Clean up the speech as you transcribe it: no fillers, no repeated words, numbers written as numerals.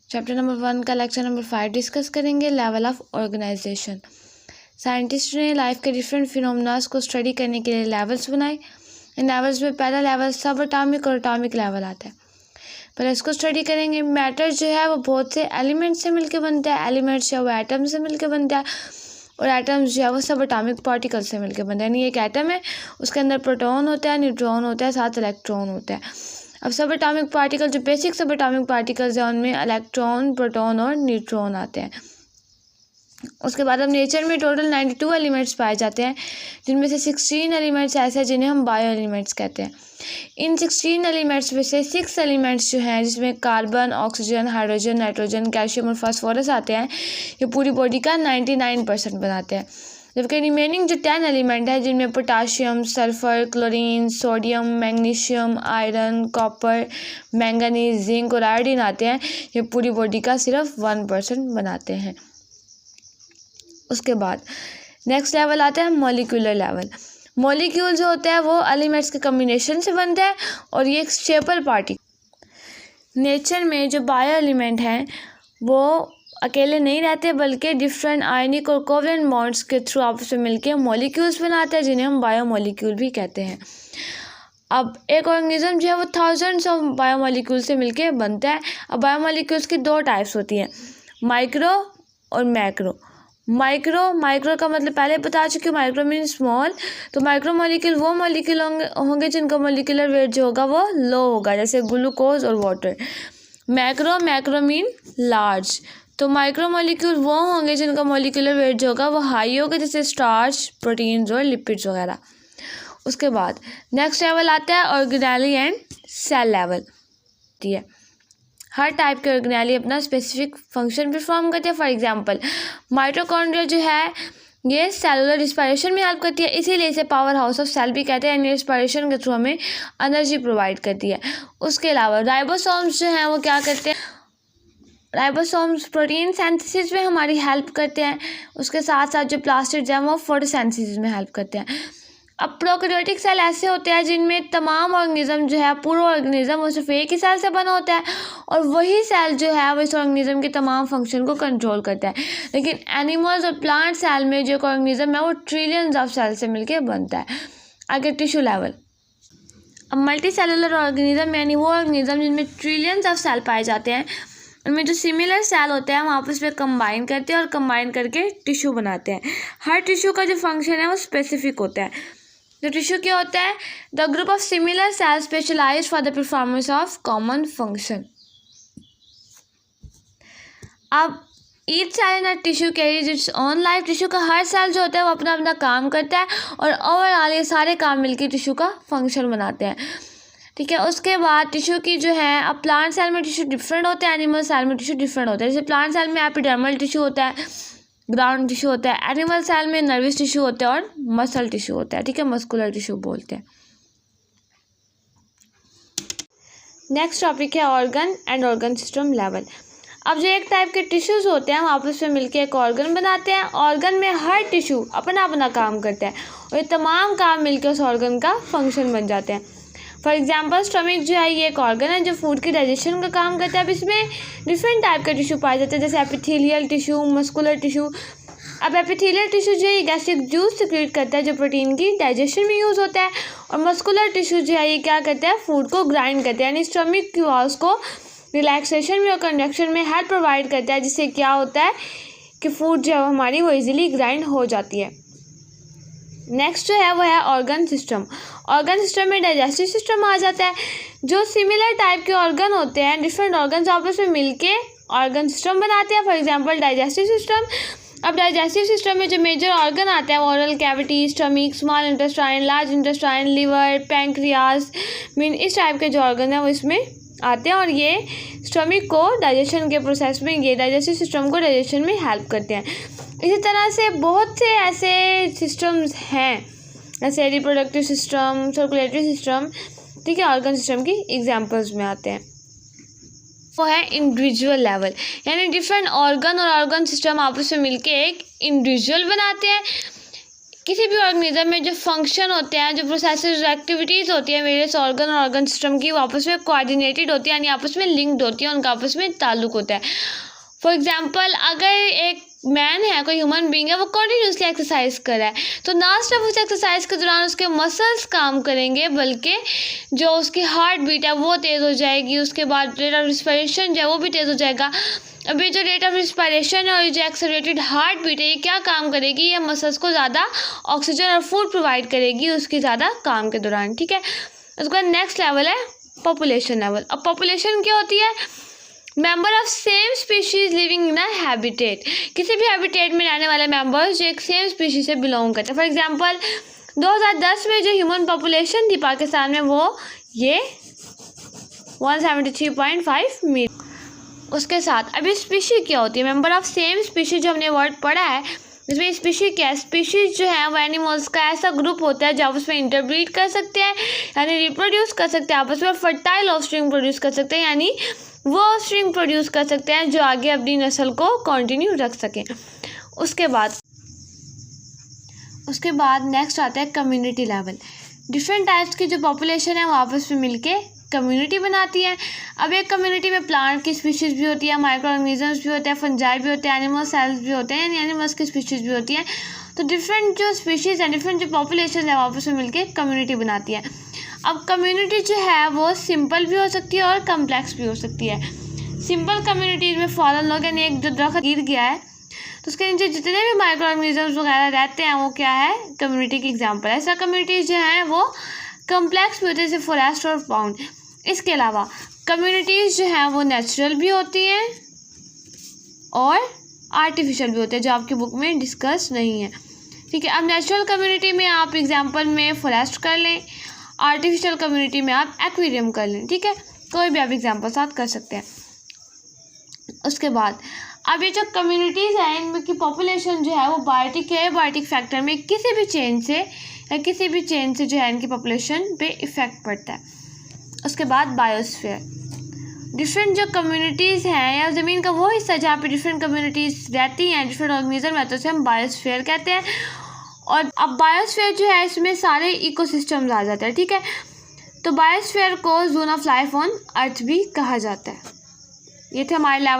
Chapter number 1 का lecture number 5 discuss करेंगे, level of organisation. Scientist ने लाइफ के डिफरेंट फिनोमेनास को स्टडी करने के लिए लेवल्स बनाए। इन लेवल्स में पहला लेवल सब एटॉमिक और एटॉमिक लेवल आता है। पहले इसको स्टडी करेंगे। मैटर जो है वो बहुत से एलिमेंट से मिलकर बनता है, एलिमेंट्स जो है वो एटम से मिलकर बनता है, और एटम्स जो है वो सब एटॉमिक पार्टिकल से मिलकर बनता है। यानी एक एटम है, उसके अंदर प्रोटॉन होता है, न्यूट्रॉन होता है, साथ इलेक्ट्रॉन होता है। अब सब एटॉमिक पार्टिकल जो बेसिक सब एटॉमिक पार्टिकल्स हैं उनमें इलेक्ट्रॉन, प्रोटॉन और न्यूट्रॉन आते हैं। उसके बाद अब नेचर में टोटल 92 एलिमेंट्स पाए जाते हैं, जिनमें से 16 एलिमेंट्स ऐसे हैं जिन्हें हम बायो एलिमेंट्स कहते हैं। इन 16 एलिमेंट्स में से 6 एलिमेंट्स जो हैं, जिसमें carbon, oxygen, hydrogen, nitrogen, calcium और फास्फोरस आते हैं, ये पूरी बॉडी का 99% बनाते हैं। जबकि रिमेनिंग जो 10 एलिमेंट है, जिनमें potassium, sulphur, chlorine, sodium, magnesium, iron, copper, manganese, zinc और आयोडीन आते हैं, ये पूरी बॉडी का सिर्फ 1% बनाते हैं। उसके बाद नेक्स्ट लेवल आता है मॉलिक्यूलर लेवल। मॉलिक्यूल जो होता है वो एलिमेंट्स के कम्बिनेशन से बनता है और ये एक स्टेबल पार्टिकल। नेचर में जो बायो एलिमेंट हैं वो अकेले नहीं रहते, बल्कि डिफरेंट आयनिक और कोवलेंट बॉन्ड्स के थ्रू आपस में मिलके मॉलिक्यूल्स बनाते हैं, जिन्हें हम बायो मॉलिक्यूल भी कहते हैं। अब एक ऑर्गेनिज्म जो है वो थाउजेंड्स ऑफ बायो मॉलिक्यूल से मिलके बनता है। अब बायो मॉलिक्यूल्स की 2 टाइप्स होती हैं, माइक्रो और मैक्रो। माइक्रो का मतलब पहले बता चुकी हूँ, माइक्रो मीन स्मॉल। तो माइक्रो मॉलिक्यूल वो मॉलिक्यूल होंगे जिनका मॉलिक्यूलर वेट जो होगा वो लो होगा, जैसे ग्लूकोज और वाटर। Macro mean large. तो माइक्रो मॉलिक्यूल वो होंगे जिनका मॉलिक्यूलर वेट जो होगा वो हाई होगा, जैसे स्टार्च, प्रोटीन्स और लिपिड्स वगैरह। उसके बाद नेक्स्ट लेवल आता है ऑर्गेनेली एंड सेल लेवल। ठीक है, हर टाइप के ऑर्गेनेली अपना स्पेसिफिक फंक्शन परफॉर्म करते हैं। फॉर एग्जांपल माइटोकॉन्ड्रिया जो है ये सेलुलर रिस्पायरेशन में हेल्प करती है, इसीलिए इसे पावर हाउस ऑफ सेल भी कहते हैं। यानी रिस्पायरेशन के थ्रू हमें एनर्जी प्रोवाइड करती है। उसके अलावा राइबोसोम्स जो हैं वो क्या करते हैं, राइबोसोम्स प्रोटीन सिंथेसिस में हमारी हेल्प करते हैं। उसके साथ साथ जो प्लास्टिड्स हैं वो फोटोसिंथेसिस में हेल्प करते हैं। अब प्रोकैरियोटिक सेल ऐसे होते हैं जिनमें तमाम ऑर्गेनिज्म जो है, पूरा ऑर्गेनिज्म वो सिर्फ एक ही सेल से बना होता है, और वही सेल जो है वो इस ऑर्गेनिज्म के तमाम फंक्शन को कंट्रोल करता है। लेकिन एनिमल्स और प्लांट सेल में जो ऑर्गेनिज्म है वो ट्रिलियंस ऑफ सेल से मिलकर बनता है। आगे टिश्यू लेवल। अब मल्टी सेलुलर ऑर्गेनिज्म यानी वो ऑर्गेनिज्म जिनमें ट्रिलियंस ऑफ सेल पाए जाते हैं, उनमें जो सिमिलर सेल होते हैं हम आपस में कंबाइन करते हैं और कंबाइन करके टिश्यू बनाते हैं। हर टिश्यू का जो फंक्शन है वो स्पेसिफिक होता है। तो टिश्यू क्या होता है, the group of similar cells specialised for the performance of common function. अब each cell in a tissue carries its own life. Tissue का हर सेल जो होता है वो अपना अपना काम करता है, और ओवरऑल ये सारे काम मिलकर टिश्यू का फंक्शन बनाते हैं। ठीक है, उसके बाद टिश्यू की जो है, अब प्लांट सेल में टिश्यू डिफरेंट होते हैं, एनिमल सेल में टिश्यू डिफरेंट होता है। जैसे प्लांट सेल में एपिडर्मल टिश्यू होता है, ग्राउंड टिश्यू होता है। एनिमल सेल में नर्वस टिश्यू होता है और मसल टिश्यू होता है। ठीक है, मस्कुलर टिश्यू बोलते हैं। नेक्स्ट टॉपिक है organ and organ system level. अब जो एक टाइप के टिश्यूज होते हैं हम आपस में मिलकर एक ऑर्गन बनाते हैं। ऑर्गन में हर टिश्यू अपना अपना काम करता है, और ये तमाम काम मिलकर उस ऑर्गन का फंक्शन बन जाते हैं। फॉर एग्जाम्पल स्टमक जो है ये एक ऑर्गन है जो फूड के डाइजेशन का काम करता है। अब इसमें डिफरेंट टाइप के टिश्यू पाए जाते हैं, जैसे एपिथेलियल टिश्यू, मस्कुलर टिश्यू। अब एपिथेलियल टिश्यू जो है गैस्ट्रिक जूस सिक्रीट करता है जो प्रोटीन की डाइजेशन में यूज़ होता है, और मस्कुलर टिश्यू जो है ये क्या करता है, फूड को ग्राइंड करता है। यानी स्टमक की वॉल्स को रिलैक्सेशन में और कंडक्शन में हेल्प प्रोवाइड करता है, जिससे क्या होता है कि फूड जो है हमारी वो इजीली ग्राइंड हो जाती है। नेक्स्ट जो है वो है ऑर्गन सिस्टम। ऑर्गन सिस्टम में डाइजेस्टिव सिस्टम आ जाता है। जो सिमिलर टाइप के ऑर्गन होते हैं, डिफरेंट ऑर्गन्स आपस में मिलके ऑर्गन सिस्टम बनाते हैं। For example digestive system. अब डाइजेस्टिव सिस्टम में जो मेजर ऑर्गन आता है वो oral cavity, stomach, small intestine, large intestine, liver, pancreas, mean इस टाइप के जो ऑर्गन है वो इसमें आते हैं, और ये स्टमक को डाइजेशन के प्रोसेस में, ये डाइजेस्टिव सिस्टम को डाइजेशन में हेल्प करते हैं। इसी तरह से बहुत से ऐसे सिस्टम्स हैं, जैसे रिप्रोडक्टिव सिस्टम, सर्कुलेटरी सिस्टम। ठीक है, ऑर्गन सिस्टम की एग्जांपल्स में आते हैं। वो है इंडिविजुअल लेवल, यानी डिफरेंट ऑर्गन और ऑर्गन सिस्टम आपस में मिलके एक इंडिविजुअल बनाते हैं। किसी भी ऑर्गेनिज्म में जो फंक्शन होते हैं, जो प्रोसेसेस, एक्टिविटीज़ होती है वेरियस ऑर्गन और ऑर्गन सिस्टम की, वो आपस में कोऑर्डिनेटेड होती है, यानी आपस में लिंक्ड होती है, उनका आपस में ताल्लुक होता है। फॉर एग्जांपल, अगर एक मैन है, कोई ह्यूमन बीइंग है, वो कंटिन्यूसली एक्सरसाइज कर रहा है, तो ना सिर्फ उस एक्सरसाइज के दौरान उसके मसल्स काम करेंगे, बल्कि जो उसकी हार्ट बीट है वो तेज़ हो जाएगी, उसके बाद रेट ऑफ रिस्पिरेशन जो है वो भी तेज़ हो जाएगा। अभी जो रेट ऑफ रिस्पिरेशन है और जो एक्सेलरेटेड हार्ट बीट है, ये क्या काम करेगी, ये मसल्स को ज़्यादा ऑक्सीजन और फूड प्रोवाइड करेगी उसकी ज़्यादा काम के दौरान, ठीक है। उसके बाद नेक्स्ट लेवल है पॉपुलेशन लेवल। अब पॉपुलेशन क्या होती है? Member of same species living in a habitat, किसी भी हैबिटेट में रहने वाले मेंबर्स जो एक सेम स्पीशीज से बिलोंग करते हैं। फॉर एग्जांपल 2010 में जो ह्यूमन पॉपुलेशन थी पाकिस्तान में, वो ये 173.5 मिलियन। उसके साथ अभी स्पीशीज क्या होती है? मेंबर ऑफ सेम स्पीशीज, जो हमने वर्ड पढ़ा है, इसमें स्पीशीज क्या है? स्पीशीज जो है वो एनिमल्स का ऐसा ग्रुप होता है जो आपस में इंटरब्रीड कर सकते हैं, यानी रिप्रोड्यूस कर सकते हैं आपस में, फर्टाइल ऑफस्प्रिंग प्रोड्यूस कर सकते हैं, यानी वो ऑफस्प्रिंग प्रोड्यूस कर सकते हैं जो आगे अपनी नस्ल को कंटिन्यू रख सकें। उसके बाद नेक्स्ट आता है कम्युनिटी लेवल। डिफरेंट टाइप्स की जो पॉपुलेशन है वो आपस में मिलके कम्युनिटी बनाती है। अब एक कम्युनिटी में प्लांट की स्पीशीज़ भी होती है, माइक्रो ऑर्गेनिजम्स भी होते हैं, फंजाई भी होते हैं, एनिमल सेल्स भी होते हैं, यानी एनिमल्स की स्पीशीज़ भी होती हैं। तो डिफरेंट जो स्पीशीज़ हैं, डिफरेंट जो पॉपुलेशन है वो आपस में मिलकर कम्युनिटी बनाती है। अब कम्युनिटी जो है वो सिंपल भी हो सकती है और कम्प्लेक्स भी हो सकती है। सिंपल कम्युनिटीज़ में फॉलन लोग, यानी एक जो दरख्त गिर गया है तो उसके नीचे जितने भी माइक्रो ऑर्गेनिजम्स वगैरह रहते हैं वो क्या है? कम्युनिटी की एग्जाम्पल है। ऐसा कम्युनिटीज़ जो हैं वो कम्प्लेक्स भी होते हैं, जैसे फॉरेस्ट और फाउंड। इसके अलावा कम्युनिटीज़ जो हैं वो नेचुरल भी होती हैं और आर्टिफिशियल भी होते हैं, जो आपकी बुक में डिस्कस नहीं है, ठीक है। अब नेचुरल कम्युनिटी में आप एग्जांपल में फॉरेस्ट कर लें, आर्टिफिशियल कम्युनिटी में आप एक्वेरियम कर लें, ठीक है। कोई भी आप एग्जांपल साथ कर सकते हैं। उसके बाद अब ये जो कम्युनिटीज़ हैं इनमें की पॉपुलेशन जो है वो बायोटिक है, बायोटिक फैक्टर में किसी भी चेंज से जो है इनकी पॉपुलेशन पे इफ़ेक्ट पड़ता है। उसके बाद बायोस्फीयर, डिफरेंट जो कम्युनिटीज़ हैं या ज़मीन का वो हिस्सा जहाँ पे डिफरेंट कम्युनिटीज़ रहती हैं, डिफरेंट ऑर्गेनिज्म रहते हैं, उसे हम बायोस्फीयर कहते हैं। और अब बायोस्फीयर जो है इसमें सारे इकोसिस्टम्स आ जाते हैं, ठीक है। तो बायोस्फीयर को zone of life on earth भी कहा जाता है। ये थे हमारे लेवल